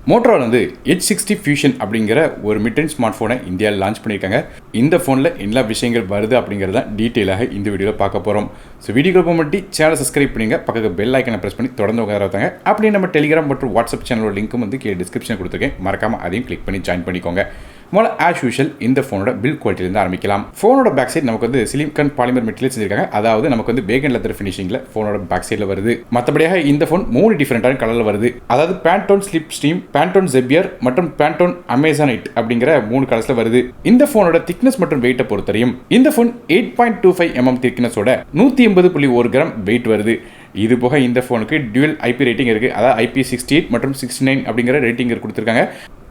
Motorola வந்து H60 Fusion அப்படிங்கிற ஒரு மிட்-ரேஞ்ச் ஸ்மார்ட் ஃபோனை இந்தியாவில் லான்ச் பண்ணியிருக்காங்க. இந்த ஃபோனில் என்ன விஷயங்கள் வருது அப்படிங்கிறத டீட்டெயிலாக இந்த வீடியோவில் பார்க்க போகிறோம். ஸோ வீடியோக்கு போக மட்டும் சேனலை சப்ஸ்கிரைப் பண்ணிங்க, பக்கத்தில் பெல் ஐக்கனை ப்ரெஸ் பண்ணி தொடர்ந்து உட்காராங்க. அப்படியே நம்ம டெலிகிராம் மற்றும் வாட்ஸ்அப் சேனலோட லிங்க்கும் வந்து கீழே டிஸ்கிரிப்ஷன் கொடுத்துருக்கேன். மறக்காமல் அதையும் கிளிக் பண்ணி ஜாயின் பண்ணிக்கோங்க. முதல்ல ஆஸ் யூஷுவல் இந்த ஃபோனோட பில்ட் குவாலிட்டியிலேருந்து ஆரம்பிக்கலாம். ஃபோனோட பேக் சைட் நமக்கு வந்து சிலிக்கான் பாலிமர் மெட்டீரியல் செஞ்சிருக்காங்க. அதாவது நமக்கு வந்து பேகன் லெதர் ஃபினிஷிங்கில் ஃபோனோட பேக் சைடில் வருது. மற்றபடியாக இந்த ஃபோன் 3 டிஃப்ரெண்டான கலரில் வருது. அதாவது பேண்டோன் ஸ்லிப் ஸ்ட்ரீம், பேண்டோன் ஜெபியர் மற்றும் பேண்டோன் அமேசானைட் அப்படிங்கிற 3 கலர்ஸில் வருது. இந்த ஃபோனோட திக்னஸ் மற்றும் வெயிட்டை பொறுத்தவரையும் இந்த ஃபோன் 8.25 mm திக்னஸோட 180.1 கிராம் வெயிட் வருது. இது போக இந்த ஃபோனுக்கு டியூவல் IP ரேட்டிங் இருக்குது. அதாவது IP68 மற்றும் 69 அப்படிங்கிற ரேட்டிங் கொடுத்துருக்காங்க.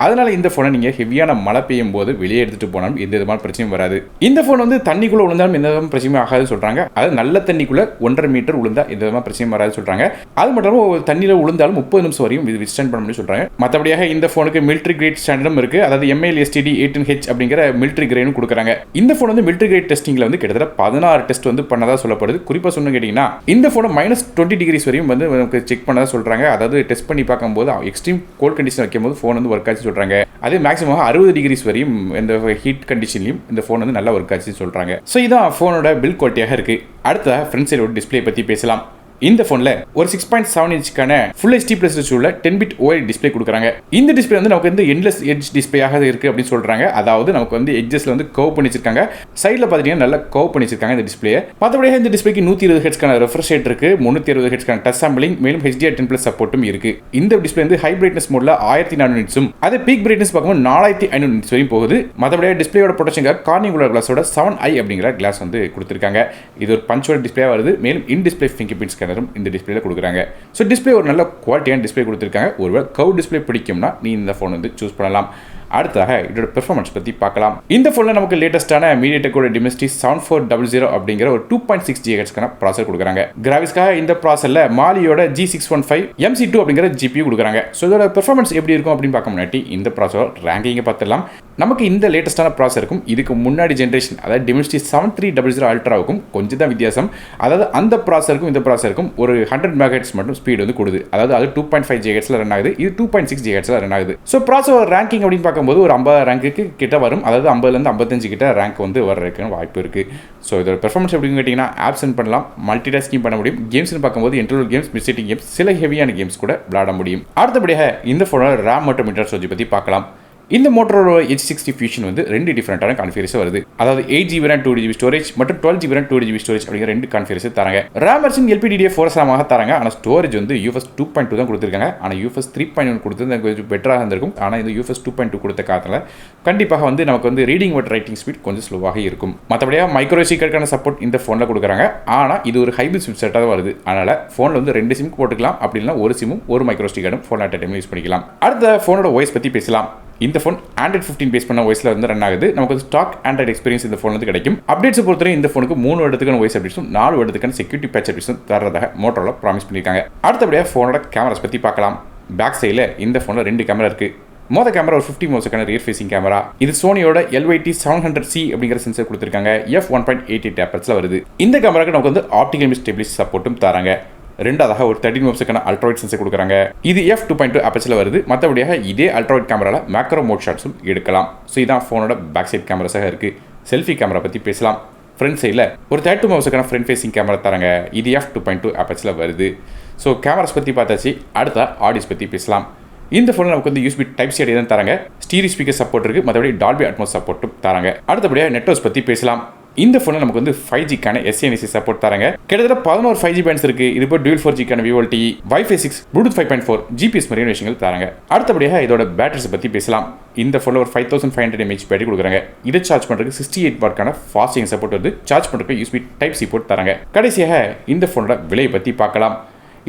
அதனால் இந்த ஃபோனை நீங்கள் ஹெவியான மழை பெய்யும் போது வெளியே எடுத்துகிட்டு போனாலும் எந்த விதமான பிரச்சனையும் வராது. இந்த ஃபோன் வந்து தண்ணிக்குள்ளே விழுந்தாலும் எந்த விதமான பிரச்சனையும் ஆகாதுன்னு சொல்கிறாங்க. அதாவது நல்ல தண்ணிக்குள்ளே 1.5 மீட்டர் விழுந்தா எந்த விதமான பிரச்சனையும் வராதுன்னு சொல்கிறாங்க. அது மட்டும் இல்லாமல் தண்ணியில் விழுந்தாலும் 30 நிமிஷம் வரையும் இது விஸ்டாண்ட் பண்ண முடியும் சொல்கிறாங்க. மற்றபடியாக இந்த ஃபோனுக்கு மிலிட்ரி கிரேட் ஸ்டாண்டர்டும் இருக்குது. அதாவது MIL/STD 18H அப்படிங்கிற மிலிட்ரி கிரேடும் கொடுக்குறாங்க. இந்த ஃபோன் வந்து மிலிட்ரி கிரேட் டெஸ்டிங்கில் வந்து கிட்டத்தட்ட 16 டெஸ்ட் வந்து பண்ணதாக சொல்லப்படுது. குறிப்பாக சொன்னு கேட்டிங்கன்னா இந்த ஃபோனை -20 டிகிரிஸ் வரையும் வந்து நமக்கு செக் பண்ணதாக சொல்கிறாங்க. அதாவது டெஸ்ட் பண்ணி பார்க்கும்போது எக்ஸ்ட்ரீம் கோல்ட் கண்டிஷன் வைக்கும்போது ஃபோன் வந்து ஒர்க் ஆச்சு சொல்கிறாங்க. அதே மேக்ஸிமம் 60 டிகிரிஸ் வரையும் இந்த ஹீட் கண்டிஷன்லையும் இந்த ஃபோன் வந்து நல்லா ஒர்க் ஆச்சு சொல்கிறாங்க. ஸோ இதான் ஃபோனோட பில்ட் குவாலிட்டியாக இருக்குது. அடுத்த ஃப்ரண்ட் சைடோட டிஸ்பிளே பற்றி பேசலாம். இந்த ஃபோனில் ஒரு 6.7 இன்ச்சுக்கான ஃபுல் HD ப்ளஸ் உள்ள 10-bit OLED டிஸ்பிளே கொடுக்குறாங்க. இந்த டிஸ்பிளே வந்து நமக்கு வந்து எண்ட்லெஸ் எட்ஜ் டிஸ்பிளேயாக இருக்குது அப்படின்னு சொல்கிறாங்க. அதாவது நமக்கு வந்து எட்ஜஸில் வந்து கர்வ் பண்ணி வச்சிருக்காங்க. சைடில் பார்த்தீங்கன்னா நல்லா கர்வ் பண்ணி வச்சிருக்காங்க இந்த டிஸ்பிளே. மற்றபடியாக இந்த டிஸ்பிளேக்கு 120 ஹெர்ட்ஸ்க்கான ரெஃப்ரெஷ் ரேட் இருக்குது, 360 ஹெர்ட்ஸ்க்கான டச் சாம்பிளிங், மேலும் HDR10+ சப்போர்ட்டும் இருக்குது. இந்த டிஸ்பிளே வந்து ஹை பிரைட்னஸ் மோடில் 1400 நிட்ஸும், அதே பீக் பிரைட்னஸ் பார்க்கும்போது 4500 நிட்ஸ் வரையும் போகுது. மற்றபடியாக டிஸ்பிளேயோட ப்ரொடெக்ஷனுக்காக கார்னிங்குலர் கிளாஸோட 7i அப்படிங்கிற கிளாஸ் வந்து கொடுத்துருக்காங்க. இது ஒரு பஞ்சோட டிஸ்பிளே வருது. மேலும் இன் டிஸ்பிளே ஃபிங்கர் பிரிண்ட் ஸ்கேனரும் இந்த டிஸ்பிளேல கொடுக்குறாங்க. ஸோ டிஸ்பிளே ஒரு நல்ல குவாலிட்டியான டிஸ்பிளே கொடுத்துருக்காங்க. ஒருவேளை கர்வ் டிஸ்பிளே பிடிக்கும்னா நீ இந்த ஃபோன் வந்து சூஸ் பண்ணலாம். அடுத்ததாக இதோட பெர்ஃபார்மன்ஸ் பற்றி பார்க்கலாம். இந்த ஃபோனில் நமக்கு லேட்டஸ்ட்டான மீடியாடெக்கோட டிமென்சிட்டி 7400 அப்படிங்கிற ஒரு 2.6 GHz ப்ராசர் கொடுக்குறாங்க. கிராஃபிக்ஸ்க்காக இந்த ப்ராசரில் மாலியோட G615 MC2 அப்படிங்கிற GPU கொடுக்குறாங்க. ஸோ இதோட பெர்ஃபார்மன்ஸ் எப்படி இருக்கும் அப்படின்னு பார்க்க முன்னாடி இந்த ப்ராசர் ரேங்கிங்கை பார்த்துடலாம். நமக்கு இந்த லேட்டஸ்ட்டான ப்ராசருக்கும் இதுக்கு முன்னாடி ஜென்ரேஷன் அதாவது டிமென்சிட்டி 7300 அல்ட்ராவுக்கும் கொஞ்சம் தான் வித்தியாசம். அதாவது அந்த ப்ராசருக்கும் இந்த ப்ராசருக்கும் ஒரு 100 MHz மட்டும் ஸ்பீடு வந்து கொடுது. அதாவது அது 2.5 GHz ரன் ஆகுது, இது 2.6 GHz ரன் ஆகுது. ஸோ ப்ராசர் ரேங்கிங் அப்படின்னு பார்க்கும்போது ஒரு 50 ரேங்க்கு கிட்ட வரும். அதாவது 50லேருந்து 55 கிட்ட ரேங்க் வந்து வர்றதுக்கு வாய்ப்பு இருக்குது. ஸோ இதோட பெர்ஃபார்மன்ஸ் எப்படின்னு கேட்டிங்கன்னா ஆப்ஸ் பண்ணலாம், மல்டி டாஸ்கிங் பண்ண முடியும். கேம்ஸ்னு பார்க்கும்போது இன்டர்வல் கேம்ஸ், மிஸ்டேட்டிங் கேம்ஸ், சில ஹெவியான கேம்ஸ் கூட விளையாட முடியும். அடுத்தபடியாக இந்த ஃபோனோட RAM மற்றும் இன்டர்னல் ஸ்டோரேஜ் பற்றி பார்க்கலாம். இந்த Motorola H60 Fusion வந்து 2 டிஃபரெண்டான கான்ஃபிகரேஷன் வருது. அதாவது 8GB RAM 2GB ஸ்டோரேஜ் மற்றும் 12GB RAM 2GB ஸ்டோரேஜ் அப்படிங்கிற 2 கான்ஃபிகரேஷன் தராங்க. RAM வெர்ஷன் LPDDR4 சாமாக தராங்க. ஆனால் ஸ்டோரேஜ் வந்து UFS 2.2 தான் கொடுத்துருக்காங்க. ஆனால் UFS 3.1 கொடுத்தது கொஞ்சம் பெட்டராக இருந்திருக்கும். ஆனால் இந்த UFS 2.2 கொடுத்த காலத்தில் கண்டிப்பாக வந்து நமக்கு வந்து ரீடிங் மற்றும் ரைட்டிங் ஸ்பீட் கொஞ்சம் ஸ்லோவாக இருக்கும். மற்றபடியாக மைக்ரோ SD கார்டுக்கான சப்போர்ட் இந்த ஃபோனில் கொடுக்குறாங்க. ஆனால் இது ஒரு ஹைபிரிட் சிம் செட்டாக தான் வருது. அதனால் ஃபோனில் வந்து 2 சிம் போட்டுக்கலாம். அப்படி இல்லைனா ஒரு சிம்மும் ஒரு மைக்ரோ SD கார்டும் ஃபோன் அட் டைம் யூஸ் பண்ணிக்கலாம். அடுத்த ஃபோனோட வாய்ஸ் பற்றி பேசலாம். இந்த ஃபோன் Android 15 பேஸ் பண்ண வாய்ஸில் வந்து ரன் ஆகுது. நமக்கு வந்து ஸ்டாக் Android எக்ஸ்பீரியன்ஸ் இந்த ஃபோன் வந்து கிடைக்கும். அப்டேட்ஸ் பொறுத்தவரை இந்த ஃபோனுக்கு 3 வருடத்துக்கான வாய்ஸ் அப்டேட்ஸும் 4 வருடத்துக்கான செக்யூரிட்டி பேட்ச் அப்டேட்ஸும் தரதாக Motorola ப்ராமிஸ் பண்ணியிருக்காங்க. அடுத்தபடியாக ஃபோனோட கேமராஸ் பற்றி பார்க்கலாம். பேக் சைடில் இந்த ஃபோனில் 2 கேமரா இருக்குது. மொதல் கேமரா ஒரு 50 மெகாபிக்சலுக்கான ரியர் ஃபேசிங் கேமரா. இது சோனியோட LYT700C அப்படிங்கிற சென்சர் கொடுத்துருக்காங்க. f1.88 ஆப்பர்ஸில் வருது. இந்த கேமராக்கு நமக்கு வந்து ஆப்டிகல் இமேஜ் ஸ்டெபிலிட்டி சப்போர்ட்டும் தராங்க. ரெண்டாவதாக ஒரு 13 மெகாபிக்சலுக்கான அல்ட்ராவைட் சென்சர் கொடுக்குறாங்க. இது f2.2 ஆப்பர்ஸில் வருது. மற்றபடியாக இதே அல்ட்ராவைட் கேமராவில் மேக்ரோ மோட் ஷாட்ஸும் எடுக்கலாம். ஸோ இதான் ஃபோனோட பேக் சைட் கேமராஸாக இருக்குது. செல்ஃபி கேமரா பற்றி பேசலாம். ஃப்ரண்ட் சைடில் ஒரு 32 மெகாபிக்சலுக்கான ஃப்ரண்ட் ஃபேசிங் கேமரா தராங்க. இது f2.2 ஆப்பர்ஸில் வருது. ஸோ கேமராஸ் பற்றி பார்த்தாச்சு. அடுத்த ஆடியோஸ் பற்றி பேசலாம். இந்த ஃபோனில் நமக்கு வந்து USB Type-C தான் தராங்க. ஸ்டீரியோ ஸ்பீக்கர் சப்போர்ட் இருக்குது. மற்றபடி டால்பி அட்மாஸ் சப்போர்ட்டும் தராங்க. அடுத்தபடியாக நெட்வொர்க்ஸ் பற்றி பேசலாம். இந்த ஃபோனில் நமக்கு வந்து 5Gக்கான SANC சப்போர்ட் தராங்க. கிட்டத்தட்ட 11 5G பேண்ட்ஸ் இருக்குது. இது போல் Dual 4Gக்கான VoLTE, Wi-Fi 6, Bluetooth 5.4, GPS மாதிரியான விஷயங்கள் தராங்க. அடுத்தபடியாக இதோட பேட்டரிஸ் பற்றி பேசலாம். இந்த ஃபோனில் ஒரு 5500 mAh பேட்டரி கொடுக்குறாங்க. இதை சார்ஜ் பண்ணுறதுக்கு 68 வாட்க்கான ஃபாஸ்ட் சார்ஜிங் சப்போர்ட் வந்து சார்ஜ் பண்ணுறதுக்கு USB Type-C போர்ட் தராங்க. கடைசியாக இந்த ஃபோனோட விலையை பற்றி பார்க்கலாம்.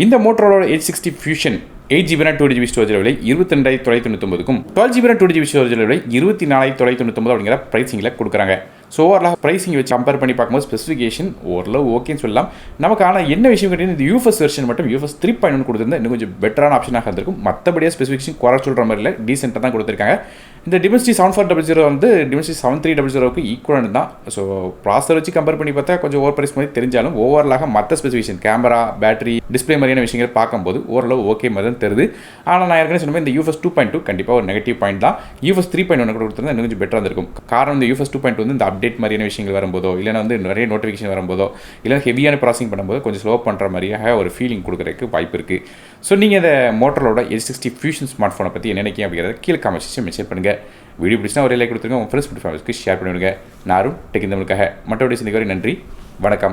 இந்த Motorola H60 Fusion 8GB RAM 2GB storage விலை 22,999க்கும் 12GB RAM 2GB ஸ்டோரேஜ் விலை 24,999 அப்படிங்கிற பிரைசிங்கில் கொடுக்குறாங்க. ஸோ ஓவரலாக ப்ரைஸிங் வச்சு கம்பேர் பண்ணி பார்க்கும்போது ஸ்பெசிஃபிகேஷன் ஓரளவு ஓகேன்னு சொல்லலாம். நமக்கு ஆனால் என்ன விஷயம் கேட்டீங்கன்னா இந்த UFS வெர்ஷன் மட்டும் UFS 3.1 கொடுத்துருந்தா இன்னும் கொஞ்சம் பெட்டரான ஆப்ஷனாக இருந்திருக்கும். மற்றபடியாக ஸ்பெசிஃபிகேஷன் குறை சொல்கிற மாதிரி இல்லை, டீசெண்டாக தான் கொடுத்துருக்காங்க. இந்த டிமென்சிட்டி 7400 வந்து டிமென்சிட்டி 7300க்கு ஈக்குவலன்ட் தான். ஸோ ப்ராசர் வச்சு கம்பேர் பண்ணி பார்த்தா கொஞ்சம் ஓவர் ப்ரைஸ் மாதிரி தெரிஞ்சாலும் ஓவரலாக மற்ற ஸ்பெசிஃபிகேஷன் கேமரா, பேட்டரி, டிஸ்பிளே மாதிரியான விஷயங்கள் பார்க்கும்போது ஓரளவு ஓகே மாதிரி தான் தெரியுது. ஆனால் நான் ஏற்கனவே சொன்ன இந்த UFS 2.2 கண்டிப்பாக ஒரு நெகட்டிவ் பாயிண்ட் தான். UFS 3.1 கூட கொடுத்துருந்தா இன்னும் கொஞ்சம் பெட்டராக இருந்திருக்கும். காரணம் இந்த UFS 2.2 வந்து இந்த அப்டேட் மாதிரியான விஷயங்கள் வரும்போதோ, இல்லைனா வந்து நிறைய நோட்டிஃபிகேஷன் வரும்போதோ, இல்லை ஹெவியான ப்ராசஸிங் பண்ணும்போது கொஞ்சம் ஸ்லோ பண்ணுற மாதிரியாக ஒரு ஃபீலிங் கொடுக்குறதுக்கு வாய்ப்பு இருக்குது. ஸோ நீங்கள் இந்த மோட்டரோட Edge60 ஃபியூஷன் ஸ்மார்ட் ஃபோனை பற்றி என்ன நினைக்கிறீங்க அப்படிங்கிறத கீழே காமெண்ட் செக்ஷன் மென்ஷன் பண்ணுங்கள். வீடியோ பிடிச்சினா ஒரு லைக் கொடுத்துருங்க, உங்கள் ஃப்ரெண்ட்ஸ் ஃபேமிலிக்கு ஷேர் பண்ணிவிடுங்க. நானும் டெக் இந்த மற்றபடி சிந்திக்க நன்றி, வணக்கம்.